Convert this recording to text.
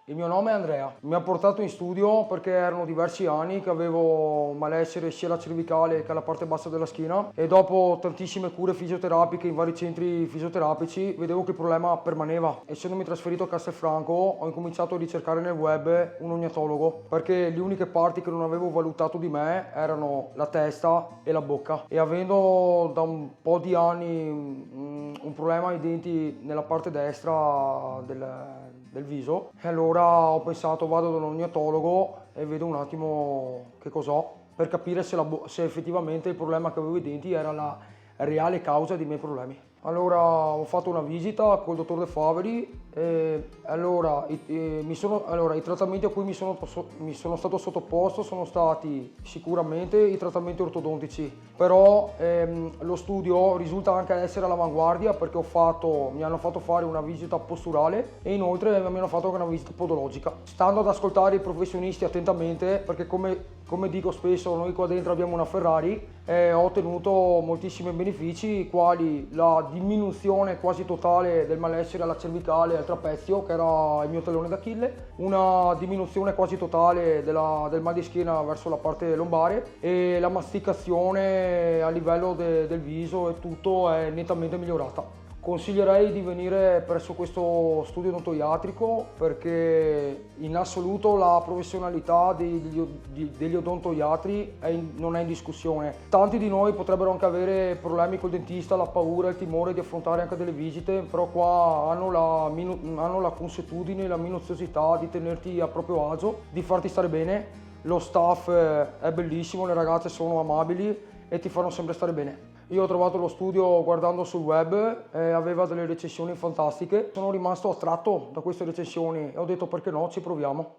Il mio nome è Andrea, mi ha portato in studio perché erano diversi anni che avevo malessere sia alla cervicale che alla parte bassa della schiena e dopo tantissime cure fisioterapiche in vari centri fisioterapici vedevo che il problema permaneva. Essendomi trasferito a Castelfranco ho incominciato a ricercare nel web un ognatologo perché le uniche parti che non avevo valutato di me erano la testa e la bocca e avendo da un po' di anni un problema ai denti nella parte destra del viso, e allora ho pensato vado da un ognatologo e vedo un attimo che cos'ho per capire se effettivamente il problema che avevo ai denti era la reale causa dei miei problemi. Allora ho fatto una visita col dottor De Faveri e allora i trattamenti a cui mi sono stato sottoposto sono stati sicuramente i trattamenti ortodontici, però lo studio risulta anche essere all'avanguardia perché mi hanno fatto fare una visita posturale e inoltre mi hanno fatto anche una visita podologica. Stando ad ascoltare i professionisti attentamente, perché come dico spesso noi qua dentro abbiamo una Ferrari, ho ottenuto moltissimi benefici quali la diminuzione quasi totale del malessere alla cervicale e al trapezio, che era il mio tallone d'Achille, una diminuzione quasi totale del mal di schiena verso la parte lombare e la masticazione a livello del viso e tutto è nettamente migliorata. Consiglierei di venire presso questo studio odontoiatrico perché in assoluto la professionalità degli odontoiatri non è in discussione. Tanti di noi potrebbero anche avere problemi col dentista, la paura, il timore di affrontare anche delle visite, però qua hanno la consuetudine, la minuziosità di tenerti a proprio agio, di farti stare bene. Lo staff è bellissimo, le ragazze sono amabili e ti fanno sempre stare bene. Io ho trovato lo studio guardando sul web e aveva delle recensioni fantastiche. Sono rimasto attratto da queste recensioni e ho detto perché no, ci proviamo.